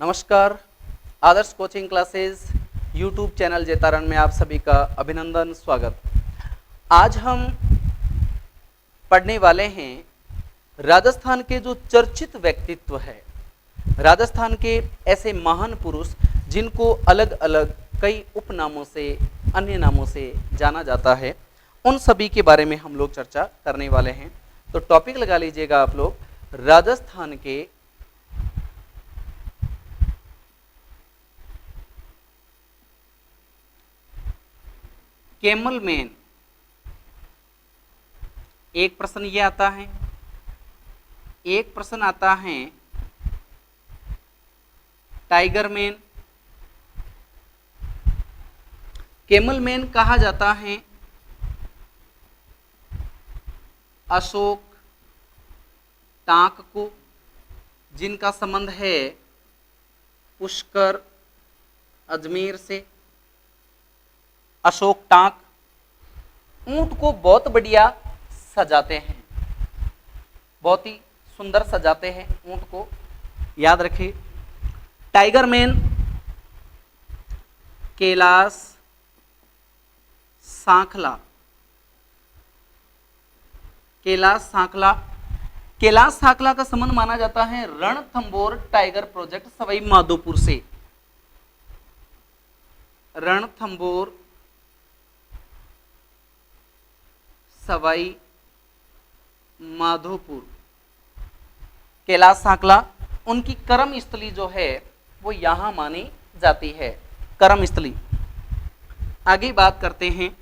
नमस्कार। Adarsh coaching classes YouTube channel Jaitaran में आप सभी का अभिनंदन, स्वागत। आज हम पढ़ने वाले हैं राजस्थान के जो चर्चित व्यक्तित्व है, राजस्थान के ऐसे महान पुरुष जिनको अलग अलग कई उपनामों से, अन्य नामों से जाना जाता है, उन सभी के बारे में हम लोग चर्चा करने वाले हैं। तो टॉपिक लगा लीजिएगा आप लोग, राजस्थान के कैमल मैन। एक प्रश्न ये आता है, एक प्रश्न आता है टाइगर मैन। कैमल मैन कहा जाता है अशोक टांक को, जिनका संबंध है पुष्कर अजमेर से। अशोक टांक ऊंट को बहुत बढ़िया सजाते हैं, बहुत ही सुंदर सजाते हैं ऊंट को, याद रखिए। Tiger man Kailash Sankhla. कैलाश सांखला, कैलाश सांखला का संबंध माना जाता है रणथंभौर टाइगर प्रोजेक्ट सवाई माधोपुर से। रणथंभौर सवाई माधोपुर, कैलाश सांखला, उनकी कर्म स्थली जो है वो यहां मानी जाती है, कर्म स्थली। आगे बात करते हैं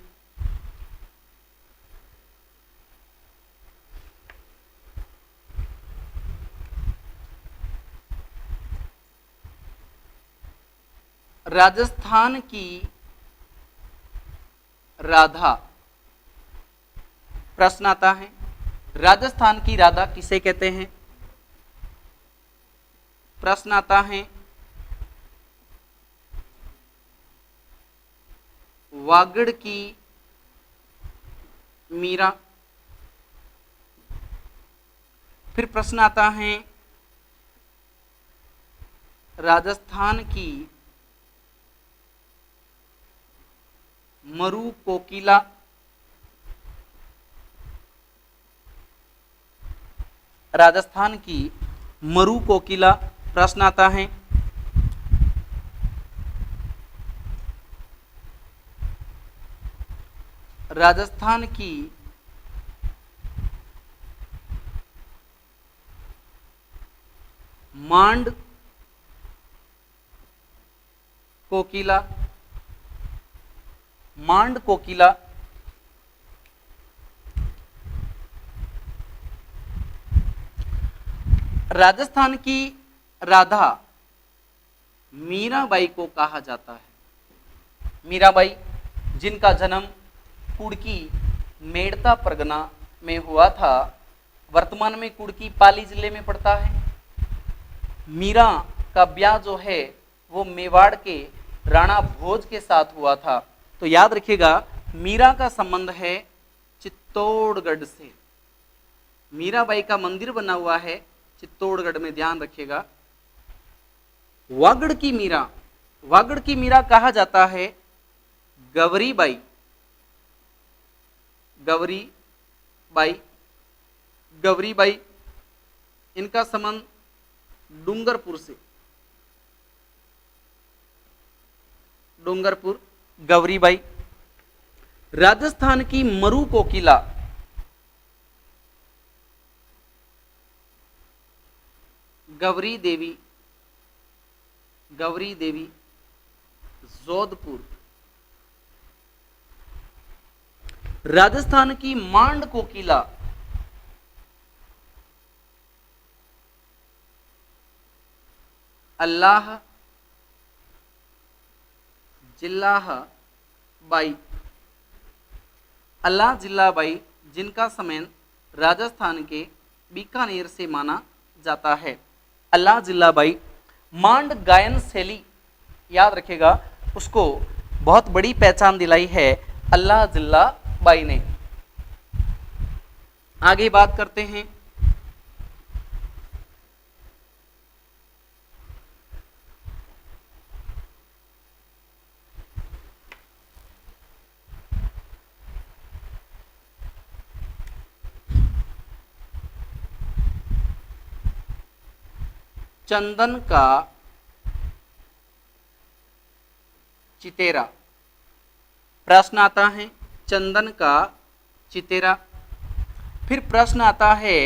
राजस्थान की राधा। प्रश्न आता है राजस्थान की राधा किसे कहते हैं। प्रश्न आता है वागड़ की मीरा। फिर प्रश्न आता है राजस्थान की मरु कोकिला। राजस्थान की मरु कोकिला। प्रश्न आता है राजस्थान की मांड कोकिला। मांड कोकिला। राजस्थान की राधा मीराबाई को कहा जाता है। मीराबाई जिनका जन्म कुड़की मेड़ता परगना में हुआ था, वर्तमान में कुड़की पाली जिले में पड़ता है। मीरा का ब्याह जो है वो मेवाड़ के राणा भोज के साथ हुआ था। तो याद रखिएगा, मीरा का संबंध है चित्तौड़गढ़ से। मीराबाई का मंदिर बना हुआ है चित्तौड़गढ़ में, ध्यान रखिएगा। वागड़ की मीरा, वागड़ की मीरा कहा जाता है गवरीबाई। गवरीबाई, गवरीबाई, इनका संबंध डूंगरपुर से। डूंगरपुर, गवरीबाई। राजस्थान की मरु कोकिला गौरी देवी। गौरी देवी जोधपुर। राजस्थान की मांड कोकिला अल्लाह जिल्लाह बाई। अल्लाह जिल्ला बाई, जिनका संबंध राजस्थान के बीकानेर से माना जाता है। अल्लाह जिल्ला बाई। मांड गायन शैली, याद रखिएगा, उसको बहुत बड़ी पहचान दिलाई है अल्लाह जिल्ला बाई ने। आगे बात करते हैं चंदन का चितेरा। प्रश्न आता है चंदन का चितेरा। फिर प्रश्न आता है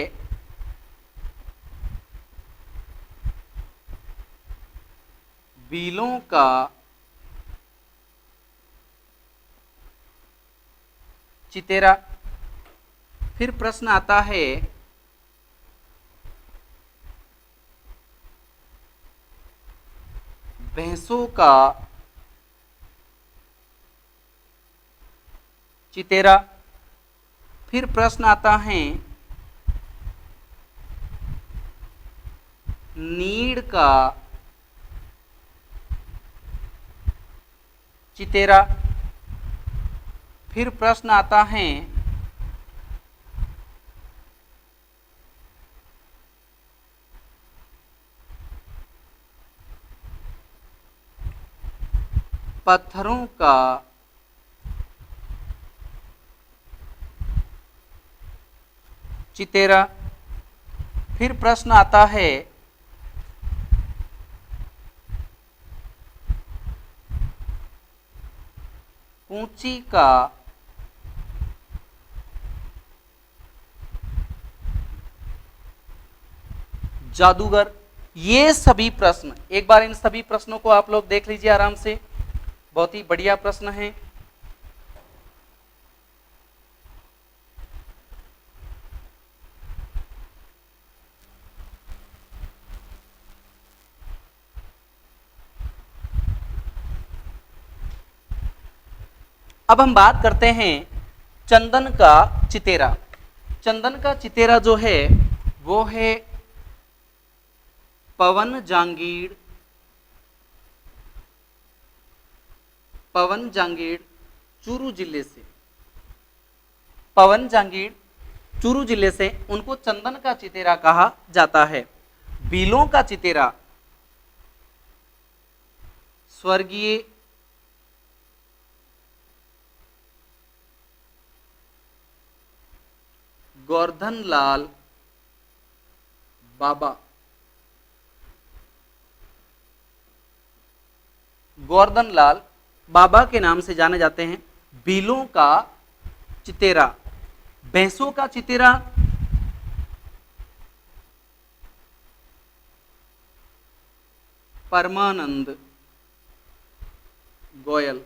बीलों का चितेरा। फिर प्रश्न आता है भैंसों का चितेरा। फिर प्रश्न आता है नीड़ का चितेरा। फिर प्रश्न आता है पत्थरों का चितेरा। फिर प्रश्न आता है कूंची का जादूगर। ये सभी प्रश्न, एक बार इन सभी प्रश्नों को आप लोग देख लीजिए आराम से, बहुत ही बढ़िया प्रश्न है। अब हम बात करते हैं चंदन का चितेरा। चंदन का चितेरा जो है वो है पवन जांगीर। पवन जांगीर चूरू जिले से, पवन जांगीर चूरू जिले से, उनको चंदन का चितेरा कहा जाता है। बीलों का चितेरा स्वर्गीय गोवर्धन लाल बाबा। गोवर्धन लाल बाबा के नाम से जाने जाते हैं। बीलों का चितेरा, भैंसों का चितेरा परमानंद गोयल।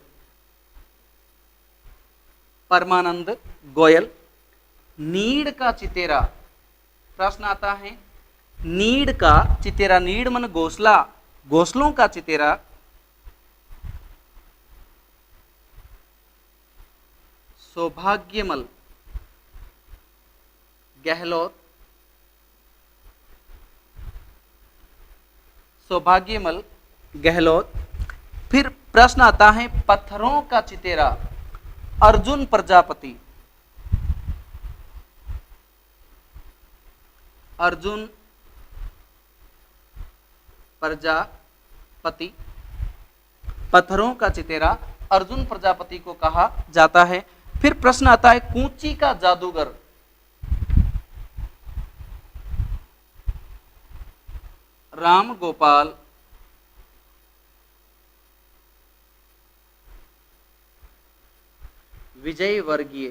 परमानंद गोयल। नीड़ का चितेरा, प्रश्न आता है नीड़ का चितेरा, नीड़ मन घोंसला, घोंसलों का चितेरा सौभाग्यमल गहलोत। सौभाग्यमल गहलोत। फिर प्रश्न आता है पत्थरों का चितेरा अर्जुन प्रजापति। अर्जुन प्रजापति। पत्थरों का चितेरा अर्जुन प्रजापति को कहा जाता है। फिर प्रश्न आता है कूंची का जादूगर। राम गोपाल विजय वर्गीय।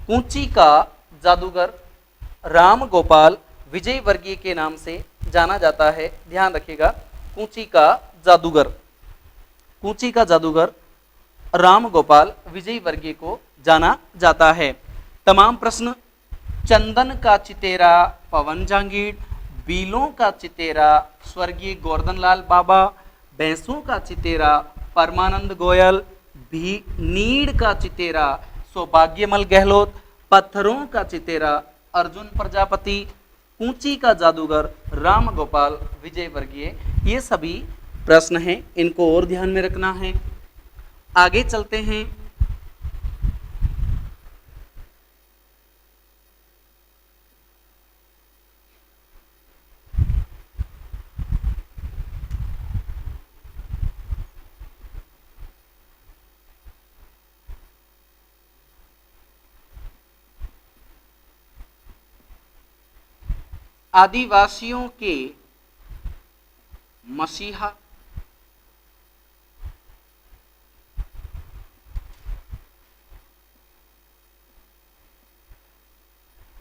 कूंची का जादूगर राम गोपाल विजय वर्गीय के नाम से जाना जाता है। ध्यान रखिएगा, कूंची का जादूगर, कूंची का जादूगर राम गोपाल विजय वर्गीय को जाना जाता है। तमाम प्रश्न चंदन का चितेरा पवन जांगीर, बीलों का चितेरा स्वर्गीय गोवर्धन लाल बाबा, भैंसों का चितेरा परमानंद गोयल, भी नीड़ का चितेरा सौभाग्यमल गहलोत, पत्थरों का चितेरा अर्जुन प्रजापति, कूंची का जादूगर राम गोपाल विजय वर्गीय। ये सभी प्रश्न हैं, इनको और ध्यान में रखना है। आगे चलते हैं। आदिवासियों के मसीहा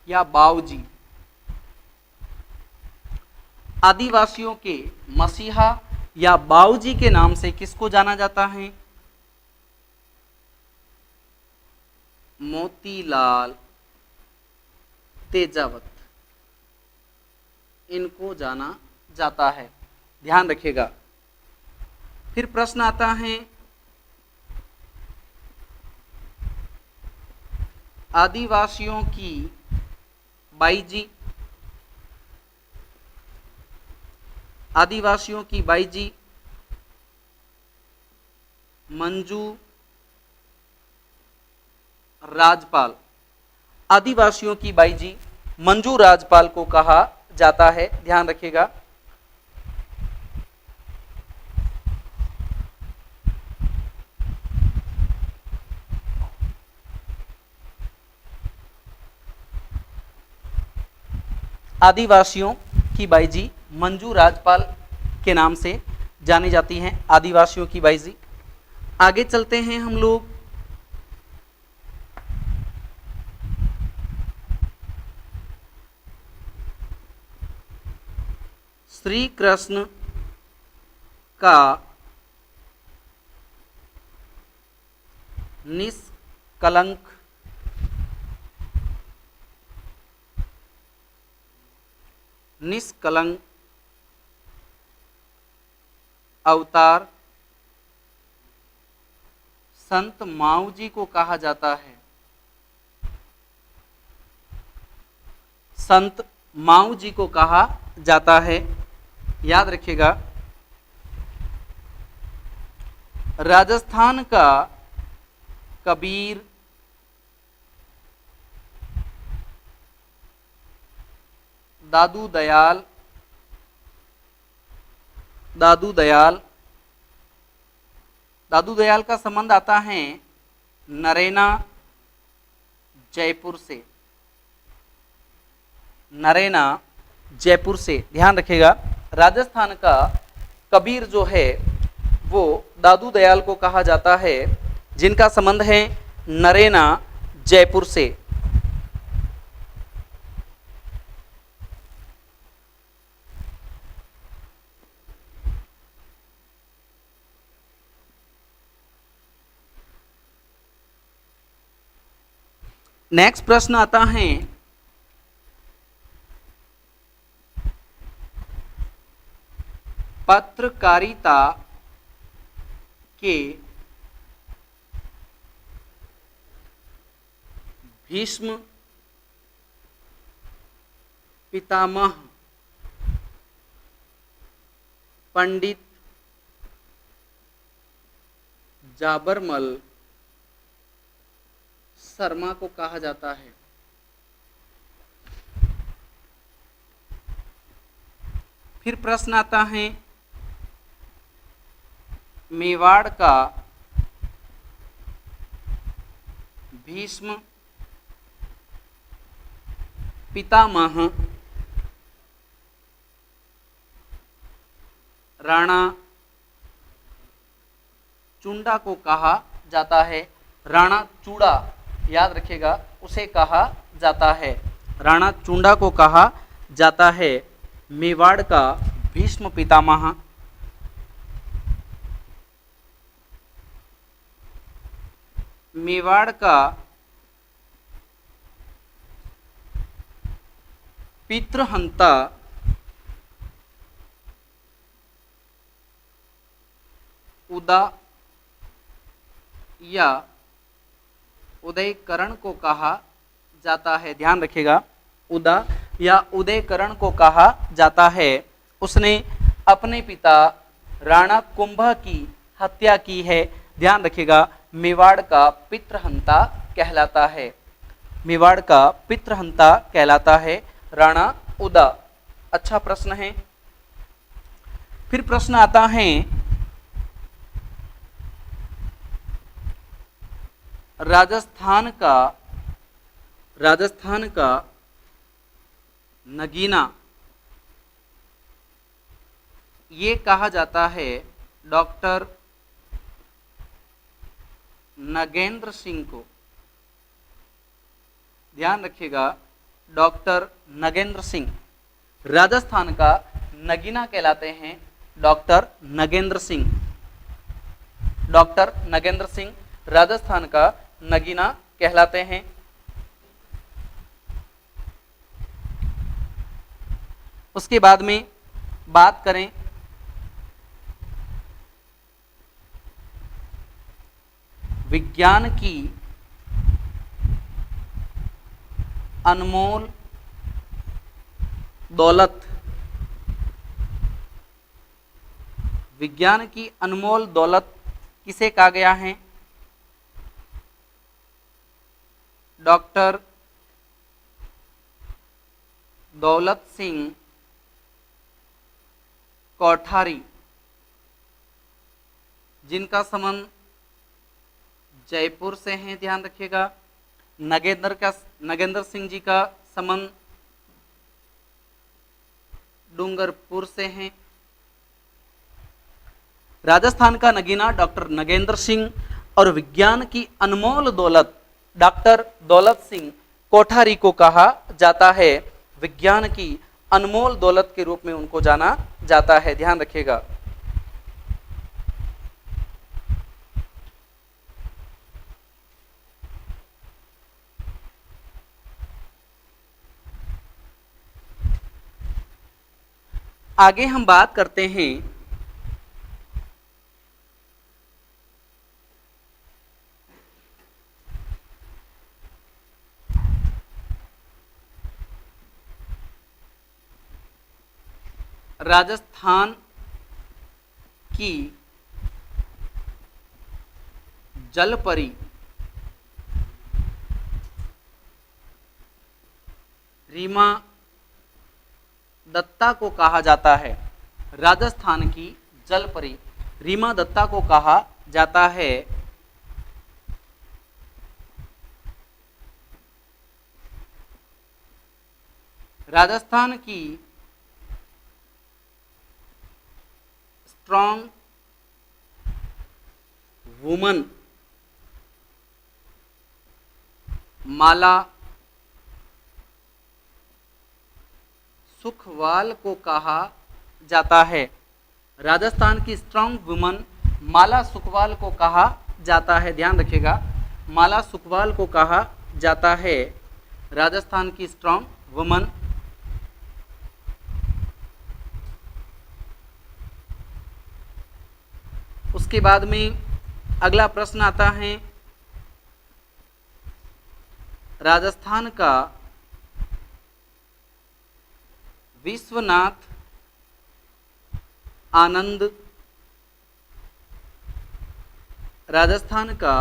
या बाऊजी। आदिवासियों के मसीहा या बाऊजी के नाम से किसको जाना जाता है? मोतीलाल तेजावत, इनको जाना जाता है, ध्यान रखिएगा। फिर प्रश्न आता है, आदिवासियों की बाईजी, आदिवासियों की बाईजी मंजू राजपाल। आदिवासियों की बाईजी मंजू राजपाल को कहा जाता है, ध्यान रखिएगा। आदिवासियों की बाईजी मंजू राजपाल के नाम से जानी जाती हैं आदिवासियों की बाईजी। आगे चलते हैं हम लोग। श्री कृष्ण का निष्कलंक निष्कलंक अवतार संत माऊ जी को कहा जाता है। संत माऊ जी को कहा जाता है, याद रखिएगा। राजस्थान का कबीर दादू दयाल दादू दयाल दादू दयाल का संबंध आता है नरेना जयपुर से, नरेना जयपुर से, ध्यान रखिएगा। राजस्थान का कबीर जो है वो दादू दयाल को कहा जाता है, जिनका संबंध है नरेना जयपुर से। नेक्स्ट प्रश्न आता है, पत्रकारिता के भीष्म पितामह पंडित जाबरमल शर्मा को कहा जाता है। फिर प्रश्न आता है, मेवाड़ का भीष्म पितामह राणा चुंडा को कहा जाता है। राणा चूड़ा, याद रखिएगा, उसे कहा जाता है। राणा चुंडा को कहा जाता है मेवाड़ का भीष्म पितामह। मेवाड़ का पितृहंता उदा या उदयकरण को कहा जाता है, ध्यान रखिएगा। उदा या उदयकरण को कहा जाता है। उसने अपने पिता राणा कुंभा की हत्या की है, ध्यान रखिएगा। मेवाड़ का पितृहंता कहलाता है, मेवाड़ का पितृहंता कहलाता है राणा उदा। अच्छा प्रश्न है। फिर प्रश्न आता है, राजस्थान का नगीना ये कहा जाता है डॉक्टर नगेंद्र सिंह को। ध्यान रखिएगा, डॉक्टर नगेंद्र सिंह राजस्थान का नगीना कहलाते हैं। डॉक्टर नगेंद्र सिंह, डॉक्टर नगेंद्र सिंह राजस्थान का नगीना कहलाते हैं। उसके बाद में बात करें विज्ञान की अनमोल दौलत, विज्ञान की अनमोल दौलत किसे कहा गया है? डॉक्टर दौलत सिंह कोठारी, जिनका संबंध जयपुर से है। ध्यान रखिएगा, नगेंद्र सिंह जी का संबंध डूंगरपुर से है। राजस्थान का नगीना डॉक्टर नगेंद्र सिंह और विज्ञान की अनमोल दौलत डॉक्टर दौलत सिंह कोठारी को कहा जाता है। विज्ञान की अनमोल दौलत के रूप में उनको जाना जाता है। ध्यान रखिएगा। आगे हम बात करते हैं राजस्थान की जलपरी रीमा दत्ता को कहा जाता है। राजस्थान की जलपरी रीमा दत्ता को कहा जाता है। राजस्थान की स्ट्रॉन्ग वुमन माला सुखवाल को कहा जाता है। राजस्थान की स्ट्रॉन्ग वुमन माला सुखवाल को कहा जाता है। ध्यान रखिएगा, माला सुखवाल को कहा जाता है राजस्थान की स्ट्रॉन्ग वुमन। उसके बाद में अगला प्रश्न आता है, राजस्थान का विश्वनाथ आनंद, राजस्थान का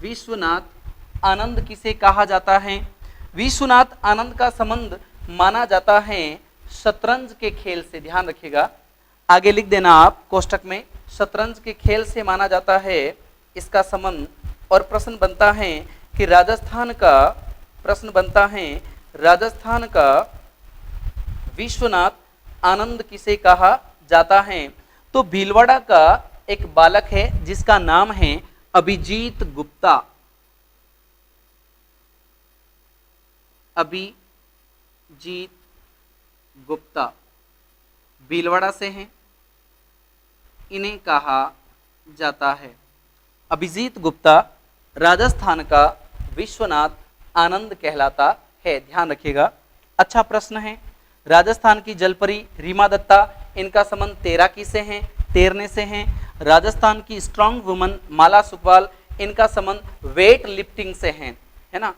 विश्वनाथ आनंद किसे कहा जाता है? विश्वनाथ आनंद का संबंध माना जाता है शतरंज के खेल से। ध्यान रखिएगा, आगे लिख देना आप कोष्टक में, शतरंज के खेल से माना जाता है इसका संबंध। और प्रश्न बनता है कि राजस्थान का विश्वनाथ आनंद किसे कहा जाता है? तो भीलवाड़ा का एक बालक है जिसका नाम है अभिजीत गुप्ता। अभिजीत गुप्ता भीलवाड़ा से हैं, इन्हें कहा जाता है। अभिजीत गुप्ता राजस्थान का विश्वनाथ आनंद कहलाता है। ध्यान रखिएगा, अच्छा प्रश्न है। राजस्थान की जलपरी रीमा दत्ता, इनका संबंध तैराकी से हैं, तैरने से हैं। राजस्थान की स्ट्रॉन्ग वुमन माला सुखवाल, इनका संबंध वेट लिफ्टिंग से हैं, है ना,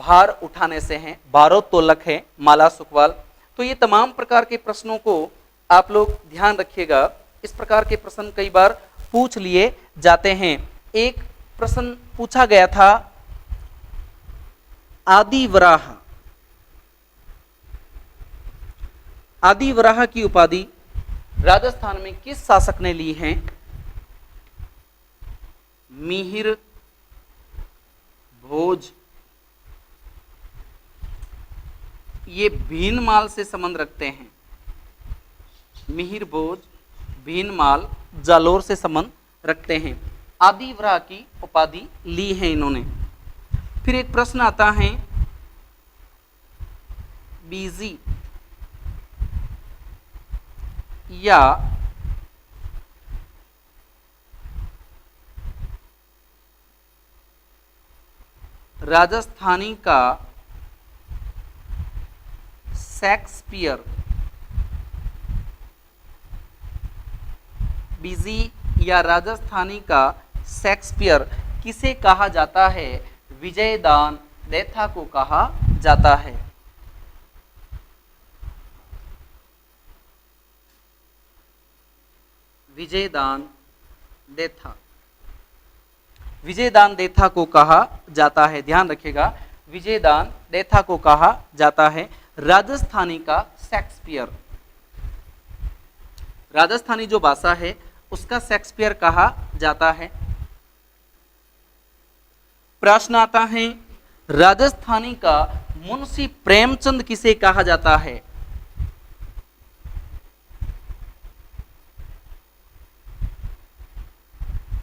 भार उठाने से हैं, भारोत्तोलक है माला सुखवाल। तो ये तमाम प्रकार के प्रश्नों को आप लोग ध्यान रखिएगा। इस प्रकार के प्रश्न कई बार पूछ लिए जाते हैं। एक प्रश्न पूछा गया था, आदिवराह, आदिवराह की उपाधि राजस्थान में किस शासक ने ली है? मिहिर भोज, ये भीनमाल से संबंध रखते हैं। मिहिर भोज भीनमाल जालोर से संबंध रखते हैं। आदिव्राह की उपाधि ली है इन्होंने। फिर एक प्रश्न आता है, बीजी या राजस्थानी का शेक्सपियर, बीजी या राजस्थानी का शेक्सपियर किसे कहा जाता है? विजयदान देथा को कहा जाता है। विजयदान देथा, विजयदान देथा को कहा जाता है, ध्यान रखिएगा, विजयदान देथा को कहा जाता है। राजस्थानी का शेक्सपियर, राजस्थानी जो भाषा है उसका शेक्सपियर कहा जाता है। प्रश्न आता है, राजस्थानी का मुंशी प्रेमचंद किसे कहा जाता है?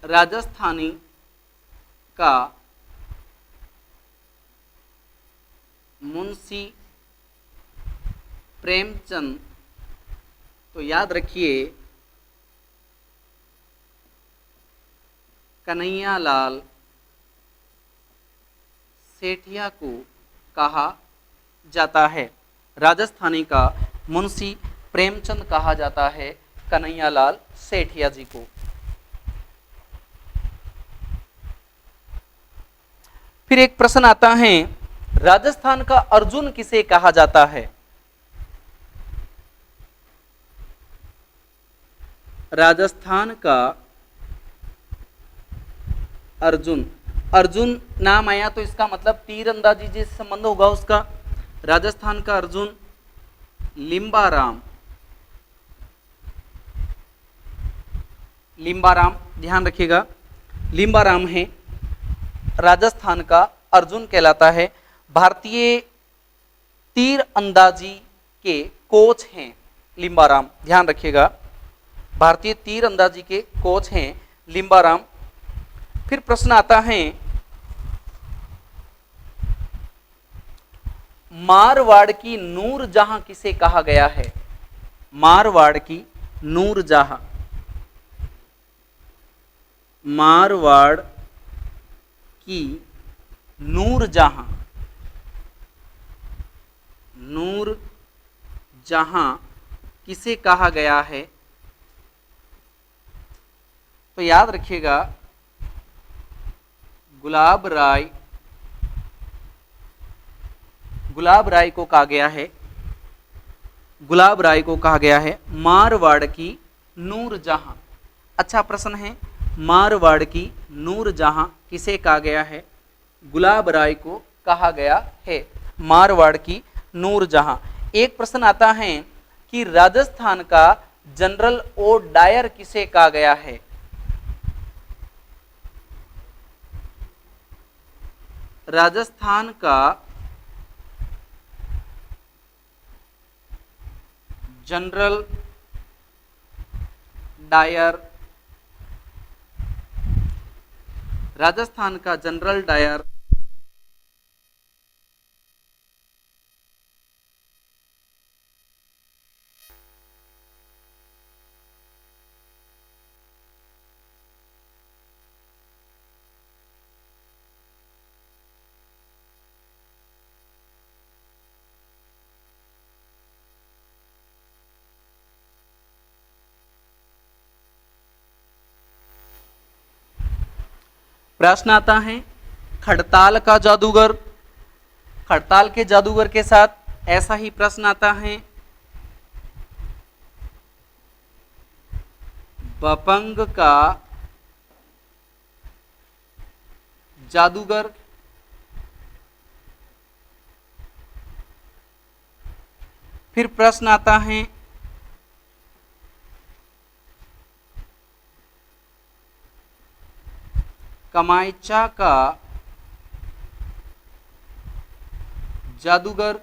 राजस्थानी का मुंशी प्रेमचंद, तो याद रखिए कन्हैयालाल सेठिया को कहा जाता है। राजस्थानी का मुंशी प्रेमचंद कहा जाता है कन्हैयालाल सेठिया जी को। फिर एक प्रश्न आता है, राजस्थान का अर्जुन किसे कहा जाता है? राजस्थान का अर्जुन, अर्जुन नाम आया तो इसका मतलब तीरंदाजी से संबंध होगा उसका। राजस्थान का अर्जुन लिम्बाराम, लिम्बाराम ध्यान रखिएगा, लिम्बाराम है राजस्थान का अर्जुन कहलाता है। भारतीय तीर अंदाजी के कोच हैं लिम्बाराम, ध्यान रखिएगा, भारतीय तीर अंदाजी के कोच हैं लिम्बाराम। फिर प्रश्न आता है, मारवाड़ की नूरजहां किसे कहा गया है? मारवाड़ की नूरजहां, मारवाड़ की नूरजहां, नूरजहां किसे कहा गया है? तो याद रखिएगा गुलाब राय, गुलाब राय को कहा गया है, गुलाब राय को कहा गया है मारवाड़ की नूरजहां। अच्छा प्रश्न है, मारवाड़ की नूरजहां किसे कहा गया है? गुलाब राय को कहा गया है मारवाड़ की नूरजहां। एक प्रश्न आता है कि राजस्थान का जनरल ओ डायर किसे कहा गया है? राजस्थान का जनरल डायर, राजस्थान का जनरल डायर प्रश्न आता है, खड़ताल का जादूगर, खड़ताल के जादूगर के साथ ऐसा ही प्रश्न आता है, बपंग का जादूगर, फिर प्रश्न आता है कमाइचा का जादूगर,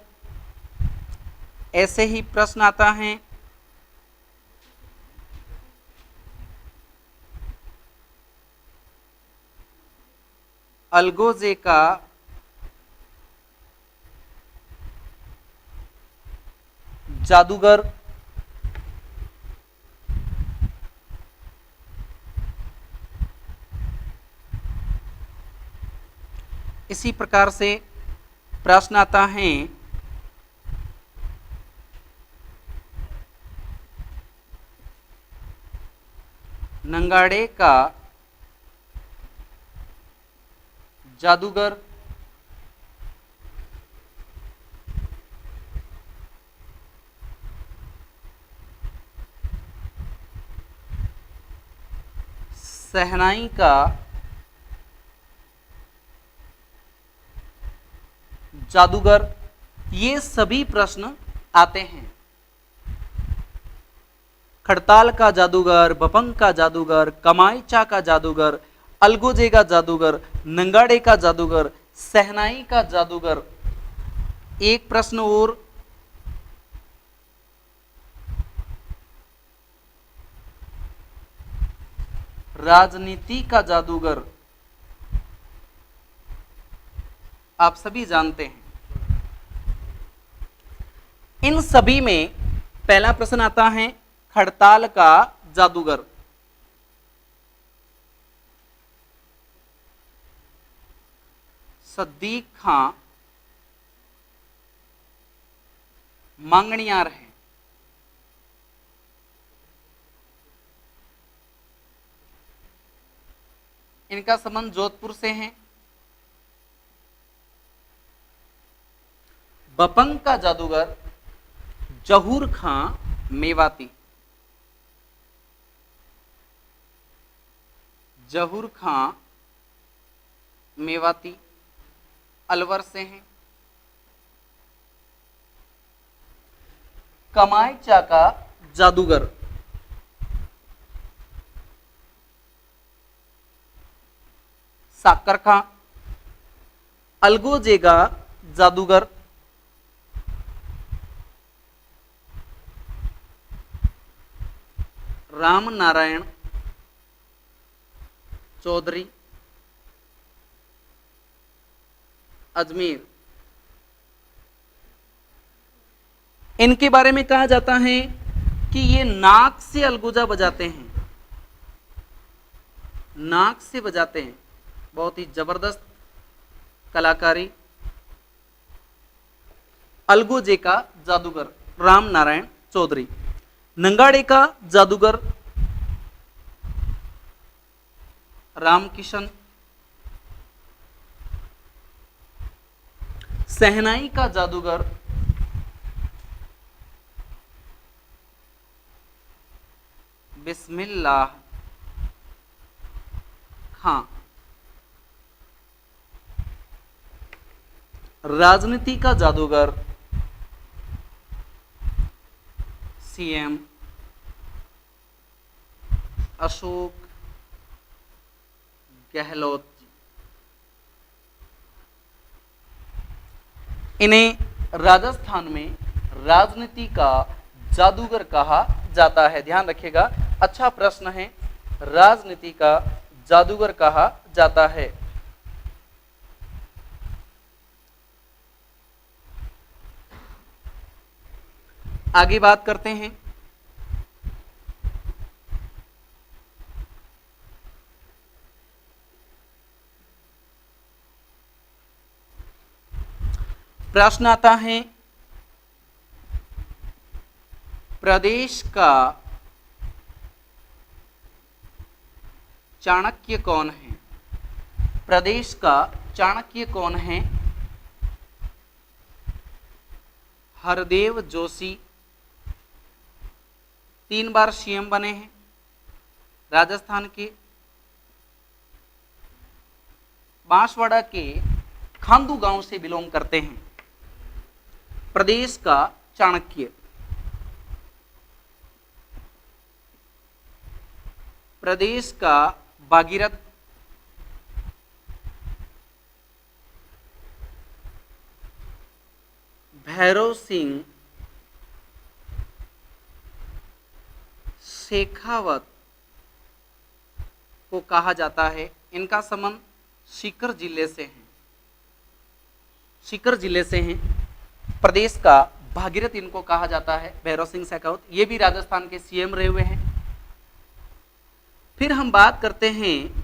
ऐसे ही प्रश्न आता है अलगोजे का जादूगर इसी प्रकार से प्रश्न आता है नंगाड़े का जादूगर सहनाई का जादूगर, ये सभी प्रश्न आते हैं। खड़ताल का जादूगर, बपंग का जादूगर, कमाईचा का जादूगर, अलगोजे का जादूगर, नंगाड़े का जादूगर, सहनाई का जादूगर। एक प्रश्न और, राजनीति का जादूगर। आप सभी जानते हैं। इन सभी में पहला प्रश्न आता है खड़ताल का जादूगर। सद्दीक खां मांगणियार है। इनका संबंध जोधपुर से है। बपंग का जादूगर जहूर खां मेवाती। जहूर खां मेवाती अलवर से हैं। कमाईचा का जादूगर साकर खां। अलगोजे का जादूगर राम नारायण चौधरी अजमेर। इनके बारे में कहा जाता है कि ये नाक से अलगोजा बजाते हैं। नाक से बजाते हैं, बहुत ही जबरदस्त कलाकारी। अलगोजे का जादूगर राम नारायण चौधरी। नंगाड़े का जादूगर रामकिशन। सहनाई का जादूगर बिस्मिल्लाह खां। राजनीति का जादूगर सीएम अशोक गहलोत जी। इन्हें राजस्थान में राजनीति का जादूगर कहा जाता है। ध्यान रखिएगा, अच्छा प्रश्न है। राजनीति का जादूगर कहा जाता है। आगे बात करते हैं। प्रश्न आता है प्रदेश का चाणक्य कौन है? प्रदेश का चाणक्य कौन है? हरदेव जोशी 3 बार सीएम बने हैं। राजस्थान के बांसवाड़ा के खांदू गांव से बिलोंग करते हैं। प्रदेश का चाणक्य। प्रदेश का भागीरथ। भैरव सिंह शेखावत को कहा जाता है। इनका संबंध सीकर जिले से हैं, सीकर जिले से हैं। प्रदेश का भागीरथ इनको कहा जाता है, भैरव सिंह शेखावत। ये भी राजस्थान के सीएम रहे हुए हैं। फिर हम बात करते हैं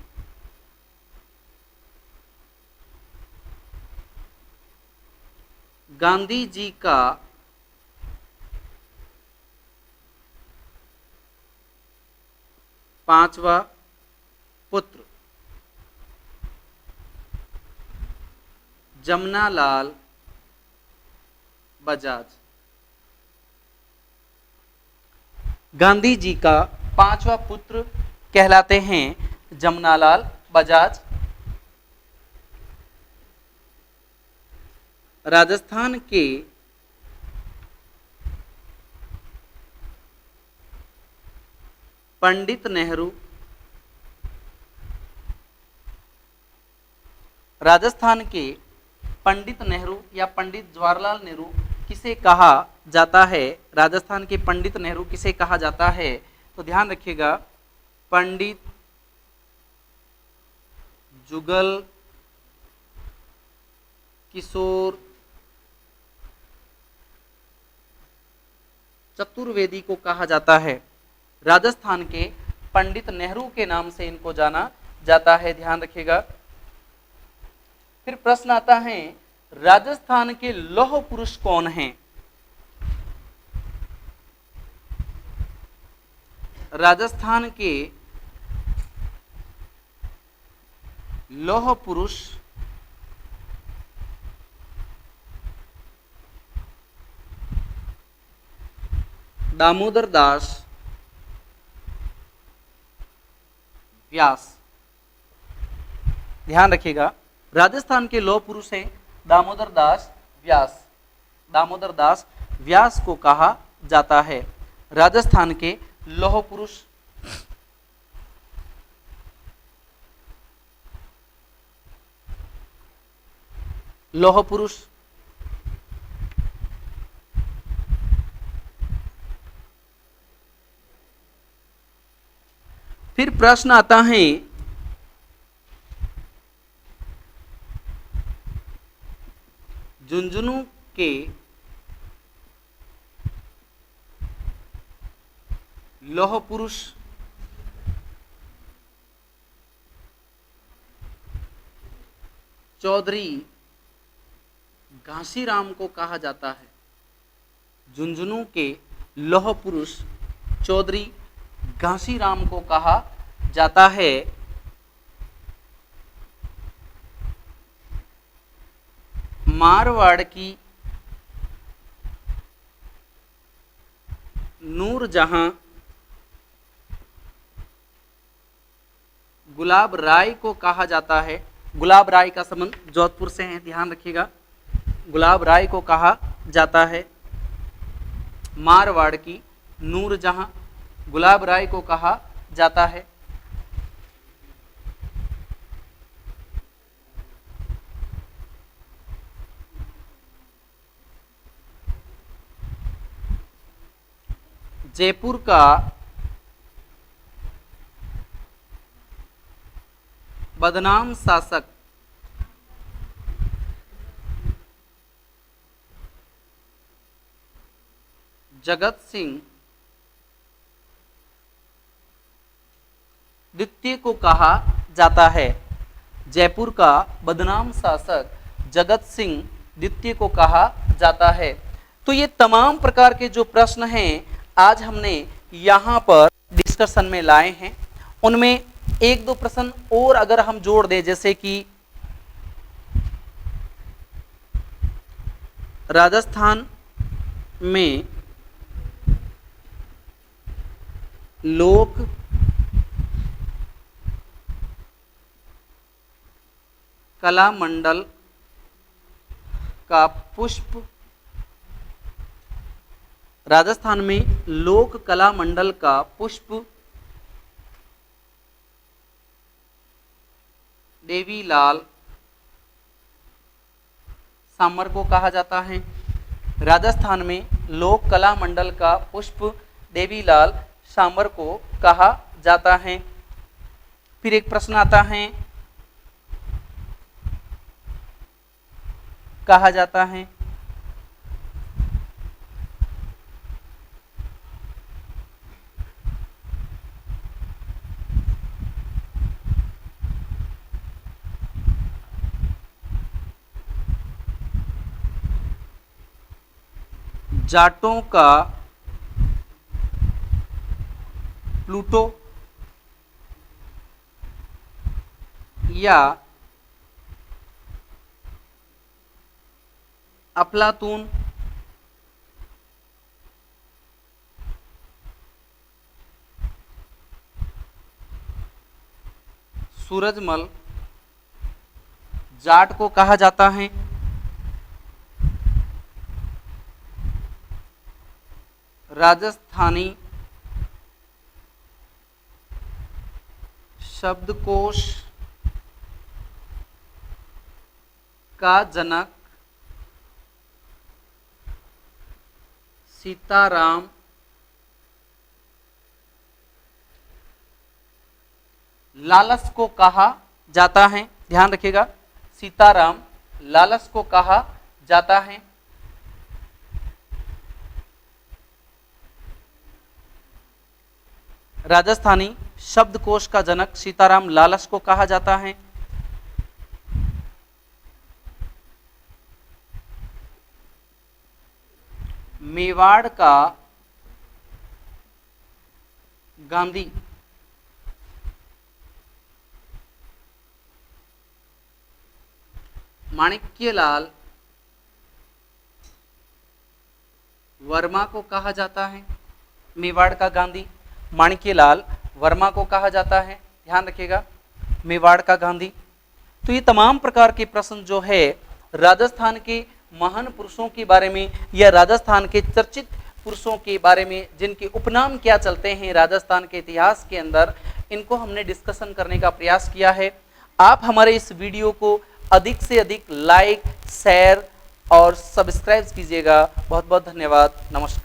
गांधी जी का पांचवा पुत्र जमनालाल बजाज। गांधी जी का पांचवा पुत्र कहलाते हैं जमनालाल बजाज। राजस्थान के पंडित नेहरू, राजस्थान के पंडित नेहरू या पंडित जवाहरलाल नेहरू किसे कहा जाता है? राजस्थान के पंडित नेहरू किसे कहा जाता है? तो ध्यान रखिएगा, पंडित जुगल किशोर चतुर्वेदी को कहा जाता है। राजस्थान के पंडित नेहरू के नाम से इनको जाना जाता है, ध्यान रखिएगा। फिर प्रश्न आता है, राजस्थान के लौह पुरुष कौन हैं? राजस्थान के लौह पुरुष दामोदर दास व्यास। ध्यान रखिएगा, राजस्थान के लौह पुरुष हैं दामोदर दास व्यास। दामोदर दास व्यास को कहा जाता है राजस्थान के लौह पुरुष। लौह पुरुष। फिर प्रश्न आता है, झुंझुनू के लौह पुरुष चौधरी घासीराम को कहा जाता है। झुंझुनू के लौह पुरुष चौधरी घासीराम को कहा जाता है। मारवाड़ की नूरजहां गुलाब राय को कहा जाता है। गुलाब राय का संबंध जोधपुर से है, ध्यान रखिएगा। गुलाब राय को कहा जाता है। मारवाड़ की नूरजहां गुलाब राय को कहा जाता है। जयपुर का बदनाम शासक जगत सिंह द्वितीय को कहा जाता है। जयपुर का बदनाम शासक जगत सिंह द्वितीय को कहा जाता है। तो ये तमाम प्रकार के जो प्रश्न हैं आज हमने यहाँ पर डिस्कशन में लाए हैं। उनमें एक दो प्रश्न और अगर हम जोड़ दें, जैसे कि राजस्थान में लोक कला मंडल का पुष्प, राजस्थान में लोक कला मंडल का पुष्प देवीलाल सामर को कहा जाता है। राजस्थान में लोक कला मंडल का पुष्प देवीलाल सामर को कहा जाता है। फिर एक प्रश्न आता है, कहा जाता है? जाटों का प्लूटो या अफलातून? सूरजमल जाट को कहा जाता है? राजस्थानी शब्दकोश का जनक सीताराम लालस को कहा जाता है? ध्यान रखिएगा, सीताराम लालस को कहा जाता है। राजस्थानी शब्दकोश का जनक सीताराम लालस को कहा जाता है। मेवाड़ का गांधी माणिक्यलाल वर्मा को कहा जाता है। मेवाड़ का गांधी माणिक्यलाल वर्मा को कहा जाता है। ध्यान रखिएगा, मेवाड़ का गांधी। तो ये तमाम प्रकार के प्रश्न जो है राजस्थान के महान पुरुषों के बारे में या राजस्थान के चर्चित पुरुषों के बारे में, जिनके उपनाम क्या चलते हैं राजस्थान के इतिहास के अंदर, इनको हमने डिस्कशन करने का प्रयास किया है। आप हमारे इस वीडियो को अधिक से अधिक लाइक, शेयर और सब्सक्राइब कीजिएगा। बहुत बहुत धन्यवाद। नमस्कार।